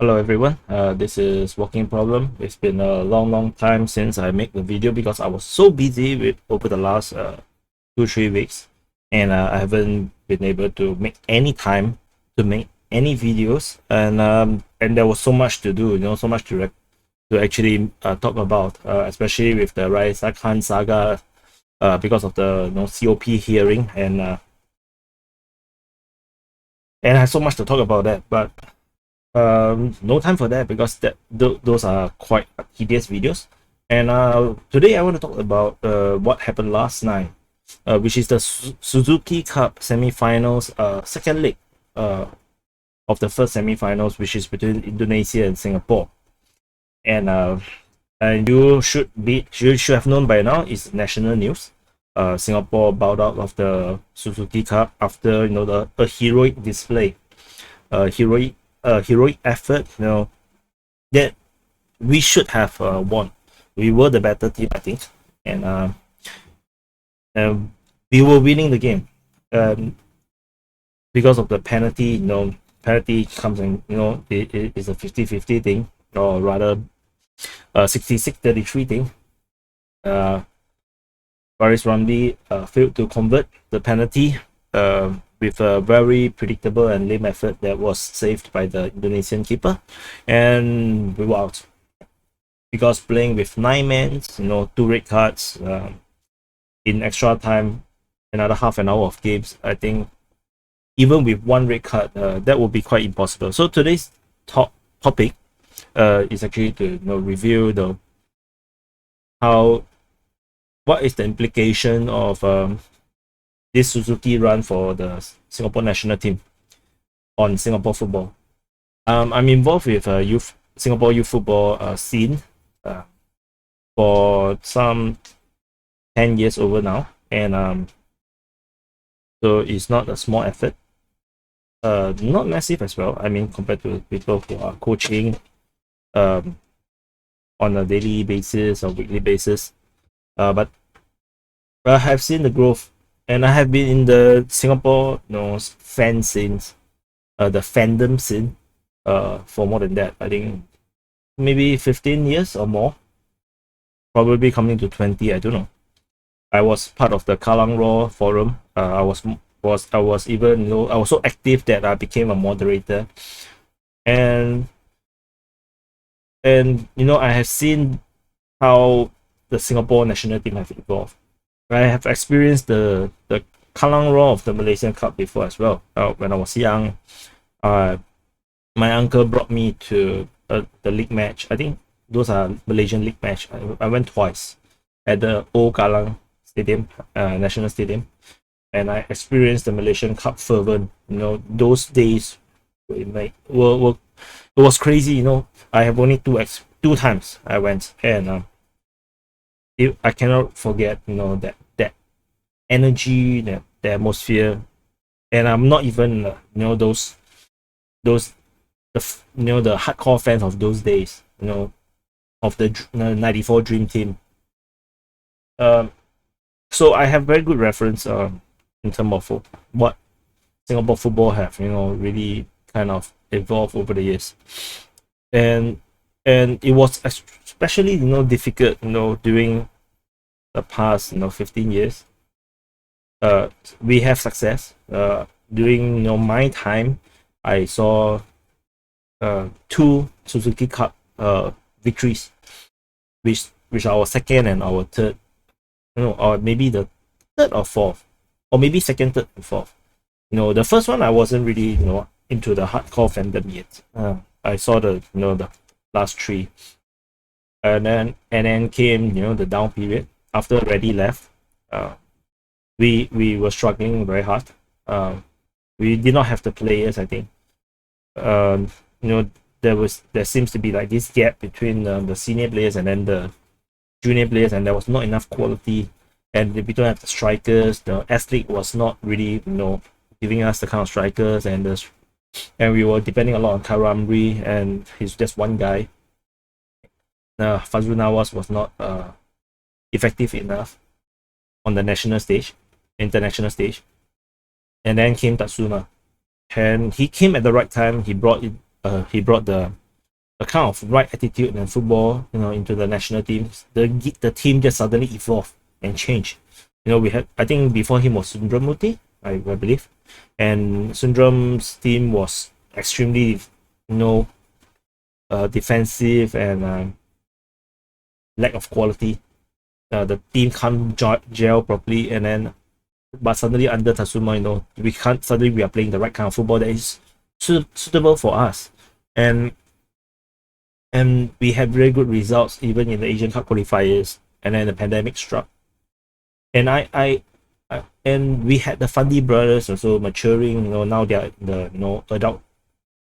Hello everyone, this is Walking Problem. It's been a long time since I made the video because I was so busy with over the last 2-3 weeks, and I haven't been able to make any time to make any videos, and there was so much to do, so much to actually talk about, especially with the Raisa Khan saga, because of the COP hearing, and I have so much to talk about that, but no time for that because those are quite tedious videos. And today I want to talk about what happened last night, which is the Suzuki Cup semi-finals, second leg of the first semi-finals, which is between Indonesia and Singapore. And you should have known by now, it's national news. Singapore bowed out of the Suzuki Cup after a heroic display, heroic effort, that we should have won. We were the better team, I think, and we were winning the game. Because of the penalty, penalty comes in, it's a 50-50 thing, or rather 66-33 thing. Faris Ramli failed to convert the penalty with a very predictable and lame effort that was saved by the Indonesian keeper, and we were out because playing with 9 men, 2 red cards in extra time, another half an hour of games. I think even with 1 red card, that would be quite impossible. So today's topic is actually to review what is the implication of this Suzuki run for the Singapore national team on Singapore football. I'm involved with Singapore youth football scene for some 10 years over now, and so it's not a small effort, not massive as well. I mean, compared to people who are coaching on a daily basis or weekly basis, but I have seen the growth, and I have been in the Singapore fan scenes, the fandom scene, for more than that. I think maybe 15 years or more, probably coming to 20. I don't know. I was part of the Kallang Raw forum. I was even I was so active that I became a moderator, and I have seen how the Singapore national team have evolved. I have experienced the Kallang Raw of the Malaysian Cup before as well. When I was young, my uncle brought me to the league match. I think those are Malaysian league match. I went twice at the old Kallang Stadium, National Stadium, and I experienced the Malaysian Cup fervent. Those days it was crazy. I have only two times I went, and I cannot forget that energy, that the atmosphere, and I'm not even those the hardcore fans of those days, of the 94 Dream Team. So I have very good reference in terms of what Singapore football have really kind of evolved over the years, and it was especially difficult during the past 15 years. We have success. During my time, I saw 2 Suzuki Cup victories, which are our second and our third, or maybe the third or fourth, or maybe second, third, and fourth. The first one I wasn't really into the hardcore fandom yet. I saw the last 3, and then came the down period after Reddy left. We were struggling very hard. We did not have the players, I think. There seems to be like this gap between the senior players and then the junior players, and there was not enough quality, and we don't have the strikers. The athlete was not really giving us the kind of strikers, and we were depending a lot on Karamri, and he's just one guy. Fazrul Nawaz was not effective enough on the national stage, international stage. And then came Tatsuma, and he came at the right time. He brought the a kind of right attitude in football, into the national teams, the team just suddenly evolved and changed. We had, I think before him was Sundramurti, I believe, and Sundram's team was extremely, defensive and lack of quality. The team can't gel properly, and then but suddenly under Tatsuma, we are playing the right kind of football that is suitable for us, and we had very good results even in the Asian Cup qualifiers, and then the pandemic struck, and and we had the Fandi brothers also maturing. Now they are the adult.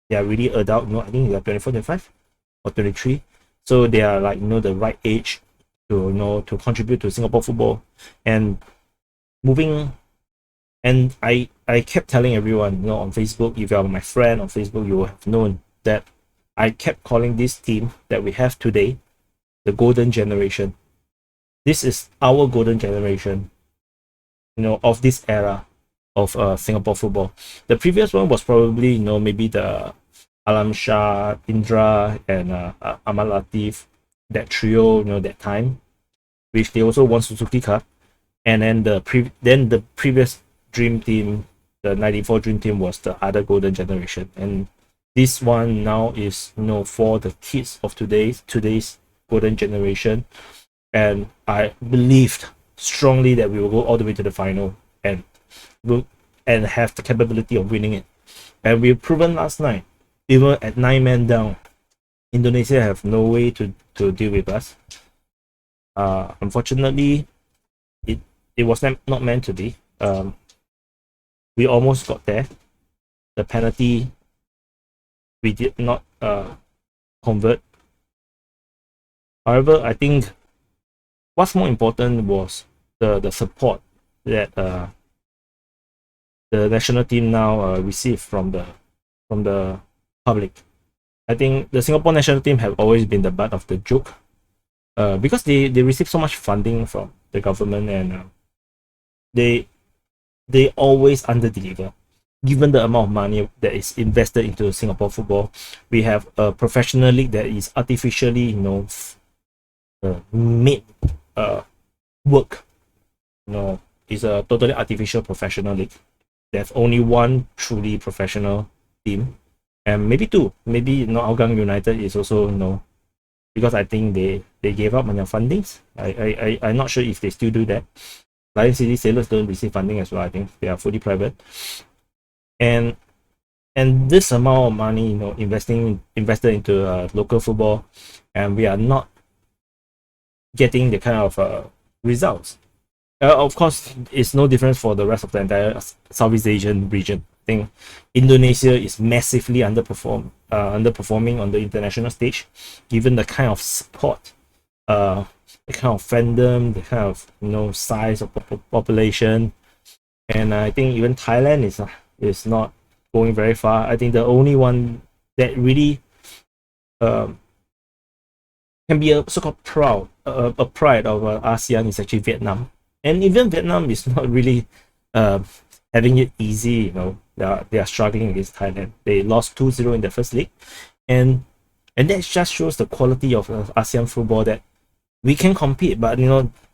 They are really adult. I think they are 24, 25 or 23, so they are like the right age to contribute to Singapore football. And moving, and I kept telling everyone on Facebook, if you are my friend on Facebook, you will have known that I kept calling this team that we have today the golden generation. This is our golden generation, of this era of Singapore football. The previous one was probably maybe the Alam Shah, Indra, and Ahmad Latif, that trio, that time, which they also won Suzuki Cup. And then the previous dream team, the '94 dream team, was the other golden generation. And this one now is for the kids of today's golden generation. And I believed strongly that we will go all the way to the final and have the capability of winning it. And we've proven last night, even at 9 men down, Indonesia have no way to deal with us. Unfortunately, it was not meant to be. We almost got there. The penalty, we did not convert. However, I think what's more important was the support that the national team now receive from the public. I think the Singapore national team have always been the butt of the joke, because they receive so much funding from the government, and they always under-deliver. Given the amount of money that is invested into Singapore football, we have a professional league that is artificially, made work. It's a totally artificial professional league. There's only one truly professional team, and maybe two. Maybe Hougang United is also because I think they gave up on their fundings. I'm not sure if they still do that. Lion City Sailors don't receive funding as well. I think they are fully private, and this amount of money, invested into local football, and we are not getting the kind of results. Of course, it's no difference for the rest of the entire Southeast Asian region. I think Indonesia is massively underperforming on the international stage, given the kind of support, the kind of fandom, the kind of size of population, and I think even Thailand is not going very far. I think the only one that really can be a so-called pride of ASEAN is actually Vietnam. And even Vietnam is not really having it easy. They are struggling against Thailand. They lost 2-0 in the first leg, and that just shows the quality of ASEAN football, that we can compete, but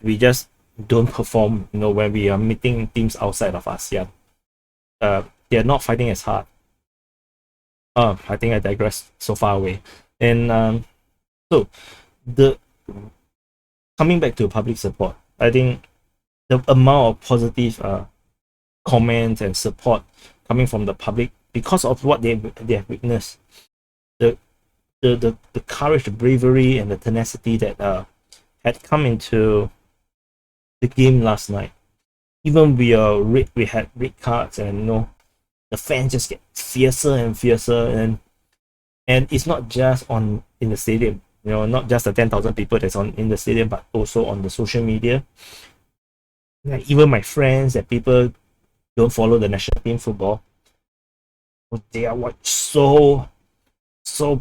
we just don't perform. When we are meeting teams outside of ASEAN, they are not fighting as hard. I think I digress so far away. And so the coming back to public support, I think the amount of positive comments and support coming from the public because of what they have witnessed, the courage, the bravery, and the tenacity that had come into the game last night. Even we had red cards, and the fans just get fiercer and fiercer, and it's not just in the stadium, not just the 10,000 people that's in the stadium, but also on the social media. Like even my friends, that people don't follow the national team football, they are so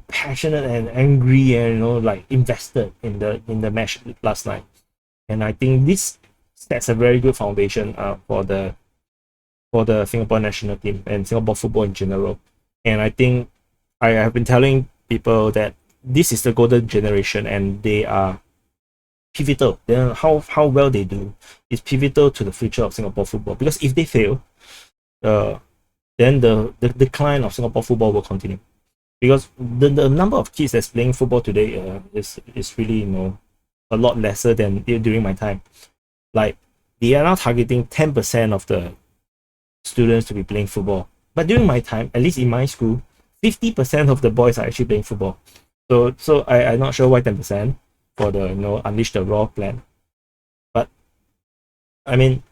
passionate and angry, and like invested in the match last night. And I think this sets a very good foundation for the Singapore national team and Singapore football in general. And I think I have been telling people that this is the golden generation, and they are pivotal. Then how well they do is pivotal to the future of Singapore football. Because if they fail, uh, then the decline of Singapore football will continue. Because the number of kids that's playing football today is really, you know, a lot lesser than during my time. Like, they are now targeting 10% of the students to be playing football. But during my time, at least in my school, 50% of the boys are actually playing football. So I'm not sure why 10% for the, you know, Unleash the Raw plan. But I mean,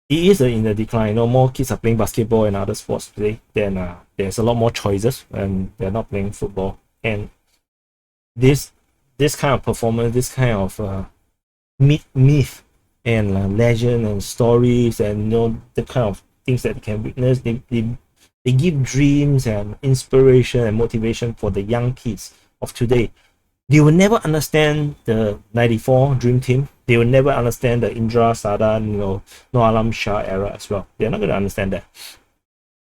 it is in the decline. You know, more kids are playing basketball and other sports today. Then there's a lot more choices, and they're not playing football. And this kind of performance, this kind of myth and legend and stories, and you know, the kind of things that you can witness, they give dreams and inspiration and motivation for the young kids of today. They will never understand the 94 Dream Team. They will never understand the Indra Sadan, you know, No Alam Shah era as well. They're not going to understand that.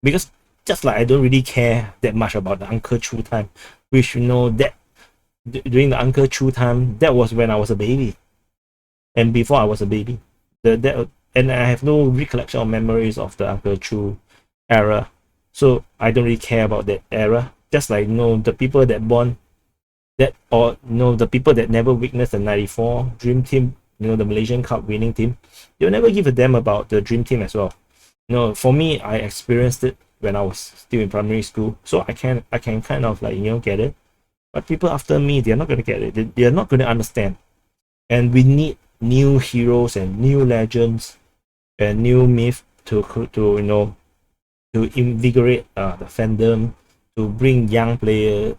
Because just like I don't really care that much about the Uncle Chu time, which, you know, that during the Uncle Chu time, that was when I was a baby. And before I was a baby. And I have no recollection or memories of the Uncle Chu era. So I don't really care about that era. Just like, you know, the people that born that, or you know, the people that never witnessed the 94 Dream Team, you know, the Malaysian Cup winning team, they'll never give a damn about the Dream Team as well. You know, for me, I experienced it when I was still in primary school, so I can kind of, like, you know, get it. But people after me, they're not going to get it. They're not going to understand. And we need new heroes and new legends and new myth to you know, to invigorate the fandom, to bring young players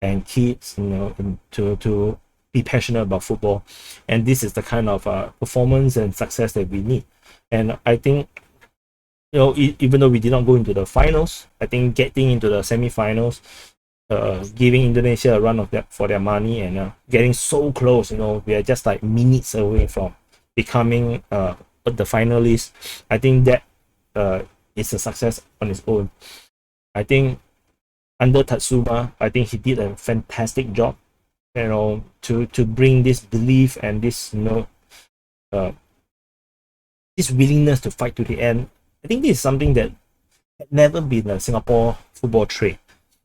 and kids, you know, to be passionate about football. And this is the kind of performance and success that we need. And I think, you know, even though we did not go into the finals, I think getting into the semi-finals, giving Indonesia a run of for their money, and getting so close, you know, we are just like minutes away from becoming the finalists. I think that is a success on its own. I think under Tatsuma, I think he did a fantastic job, you know, to bring this belief and this, you know, this willingness to fight to the end. I think this is something that had never been a Singapore football trait.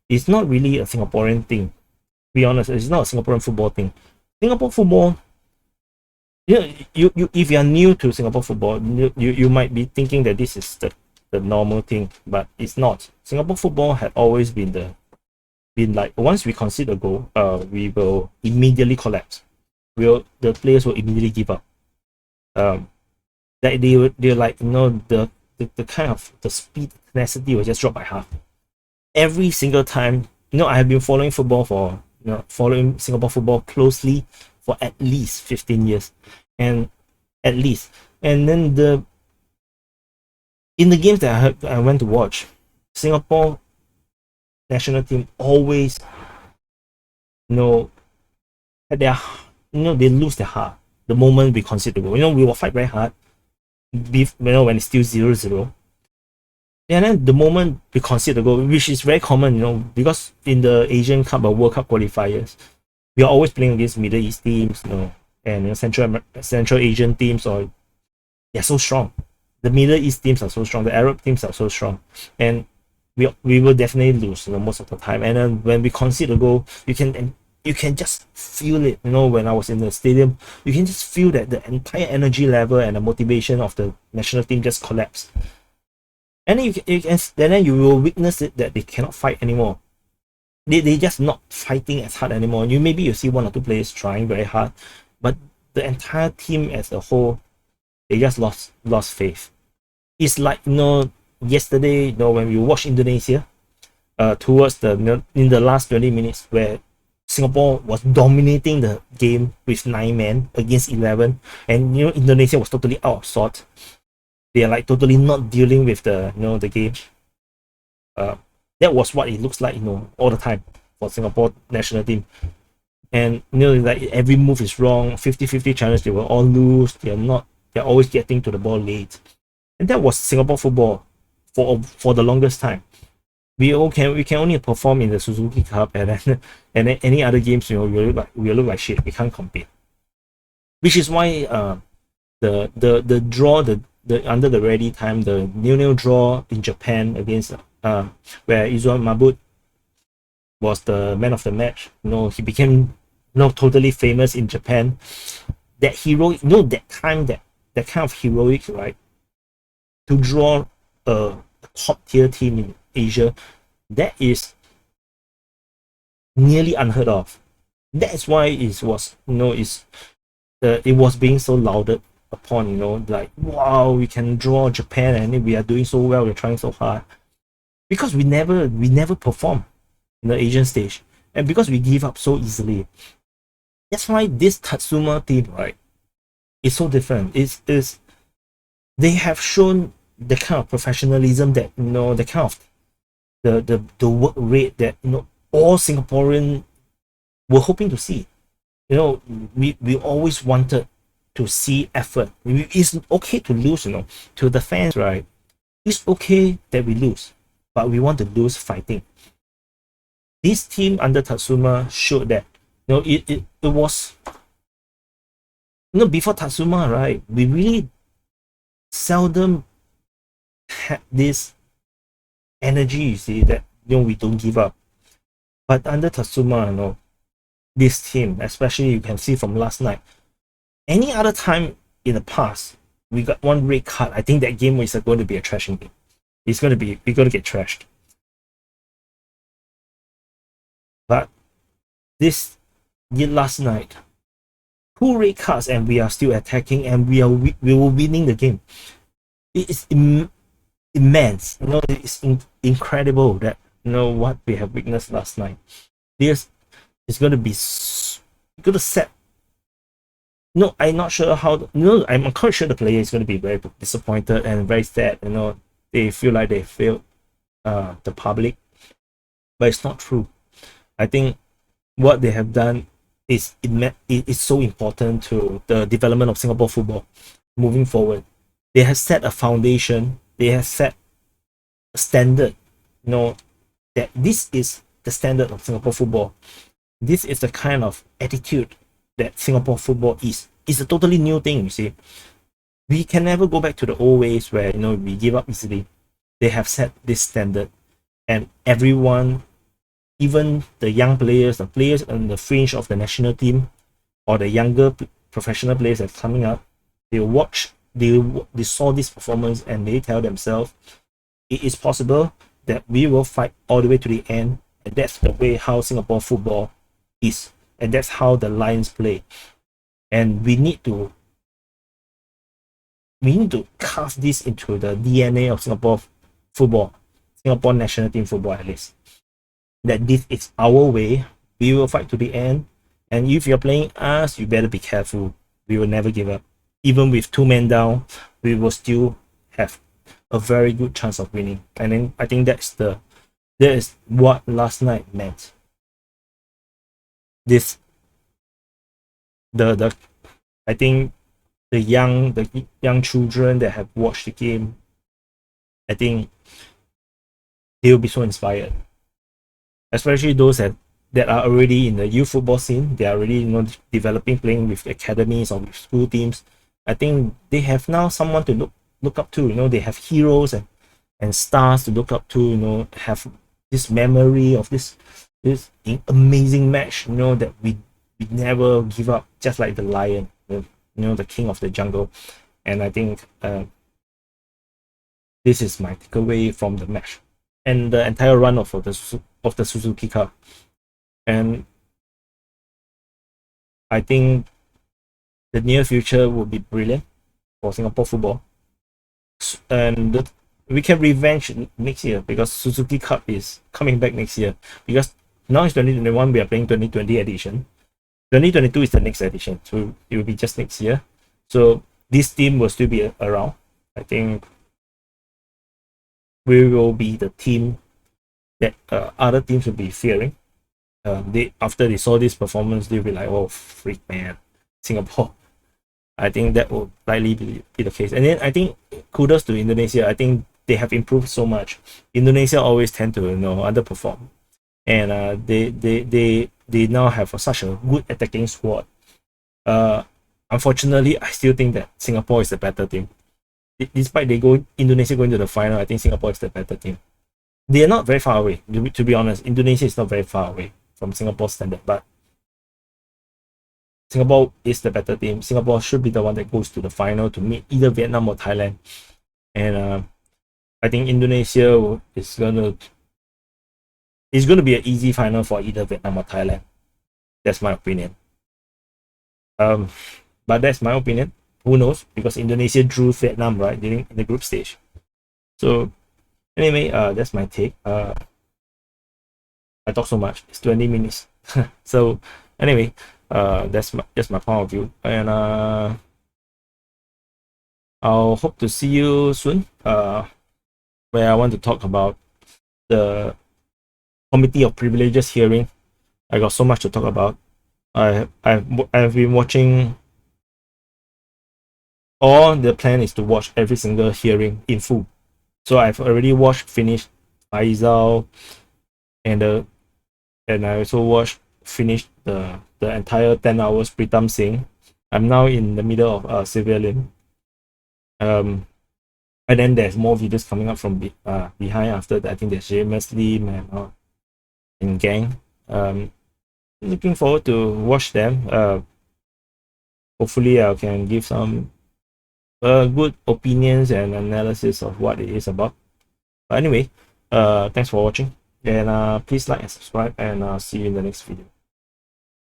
It's not really a Singaporean thing. To be honest, it's not a Singaporean football thing. Singapore football, you know, you if you are new to Singapore football, you might be thinking that this is the normal thing, but it's not. Singapore football had always been like, once we concede a goal, we will immediately collapse. The players will immediately give up. That they're like, you know, the kind of the speed, tenacity will just drop by half. Every single time, you know, I have been following following Singapore football closely for at least 15 years, and at least, and then in the games that I went to watch, Singapore national team always, you know, at their, you know, they lose their heart the moment we concede the goal. You know, we will fight very hard, you know, when it's still 0-0. And then the moment we concede the goal, which is very common, you know, because in the Asian Cup or World Cup qualifiers, we are always playing against Middle East teams, you know, and, you know, Central Asian teams, or they're so strong. The Middle East teams are so strong. The Arab teams are so strong, and we will definitely lose, you know, most of the time. And then when we concede a goal, you can just feel it. You know, when I was in the stadium, you can just feel that the entire energy level and the motivation of the national team just collapse. And then you will witness it, that they cannot fight anymore. They just not fighting as hard anymore. Maybe you see one or two players trying very hard, but the entire team as a whole, they just lost faith. It's like, you know, yesterday, you know, when we watched Indonesia, towards in the last 20 minutes, where Singapore was dominating the game with 9 men against 11, and, you know, Indonesia was totally out of sorts. They are like totally not dealing with the, you know, the game. That was what it looks like, you know, all the time for Singapore national team. And, you know, like every move is wrong, 50-50 challenge, they will all lose. They're always getting to the ball late. And that was Singapore football for the longest time. we can only perform in the Suzuki Cup, and then and then any other games, we look like shit. We can't compete. Which is why the draw, the under the ready time, the 0-0 draw in Japan against where Izwan Mabut was the man of the match. He became totally famous in Japan. That heroic, that time, that kind of heroic, right? To draw a top tier team in Asia, that is nearly unheard of. That's why it was being so lauded upon, like, wow, we can draw Japan and we are doing so well, we're trying so hard. Because we never perform in the Asian stage, and because we give up so easily. That's why this Tatsuma team, right, is so different. Is they have shown the kind of professionalism that the kind of the work rate that all Singaporean were hoping to see. We always wanted to see effort. It's okay to lose, to the fans, right? It's okay that we lose, but we want to lose fighting. This team under Tatsuma showed that it was before Tatsuma, right? We really seldom had this energy, you see, that we don't give up. But under Tatsuma, this team, especially you can see from last night, any other time in the past, we got one red card. I think that game is going to be a trashing game. We're going to get trashed. But last night, 2 red cards and we are still attacking, and we were winning the game. It is immense. It's incredible that what we have witnessed last night. This is going to be going to set. I'm not sure how. I'm quite sure the player is going to be very disappointed and very sad. They feel like they failed the public, but it's not true. I think what they have done is so important to the development of Singapore football moving forward. They have set a foundation. They have set a standard. That this is the standard of Singapore football. This is the kind of attitude that Singapore football is. It's a totally new thing, you see. We can never go back to the old ways where we give up easily. They have set this standard, and everyone, even the young players, the players on the fringe of the national team, or the younger professional players that's coming up, they saw this performance and they tell themselves it is possible that we will fight all the way to the end, and that's the way how Singapore football is, and that's how the Lions play. And we need to carve this into the DNA of Singapore football, Singapore national team football at least. That this is our way. We will fight to the end, and if you're playing us, you better be careful. We will never give up. Even with 2 men down, we will still have a very good chance of winning. And then I think that is what last night meant. I think the young children that have watched the game, I think they will be so inspired. Especially those that are already in the youth football scene. They are already developing, playing with academies or with school teams. I think they have now someone to look up to. They have heroes and stars to look up to. Have this memory of this amazing match. That we never give up, just like the lion, the king of the jungle. And I think this is my takeaway from the match and the entire run of the Suzuki Cup. And I think the near future will be brilliant for Singapore football, and we can revenge next year, because Suzuki Cup is coming back next year. Because now it's 2021, we are playing 2020 edition. 2022 is the next edition, so it will be just next year. So this team will still be around. I think we will be the team that other teams will be fearing. After they saw this performance, they'll be like, "Oh, freak, man, Singapore." I think that will likely be the case. And then I think kudos to Indonesia. I think they have improved so much. Indonesia always tend to underperform, and they now have such a good attacking squad. Unfortunately, I still think that Singapore is the better team. Despite Indonesia going to the final, I think Singapore is the better team. They are not very far away. To be honest, Indonesia is not very far away from Singapore's standard, but Singapore is the better team. Singapore should be the one that goes to the final to meet either Vietnam or Thailand. And I think Indonesia is gonna be an easy final for either Vietnam or Thailand. That's my opinion. But that's my opinion. Who knows? Because Indonesia drew Vietnam right during the group stage. So anyway, that's my take. I talk so much. It's 20 minutes. So anyway, that's my point of view, and I'll hope to see you soon. Where I want to talk about the Committee of Privileges hearing. I got so much to talk about. I've been watching. All the plan is to watch every single hearing in full. So I've already finished Faisal, and I also finished the entire 10 hours Pritam Singh. I'm now in the middle of civilian. And then there's more videos coming up from behind after that. I think there's James Lim and gang. Looking forward to watch them. Hopefully I can give some good opinions and analysis of what it is about. But anyway, thanks for watching, and please like and subscribe, and I'll see you in the next video.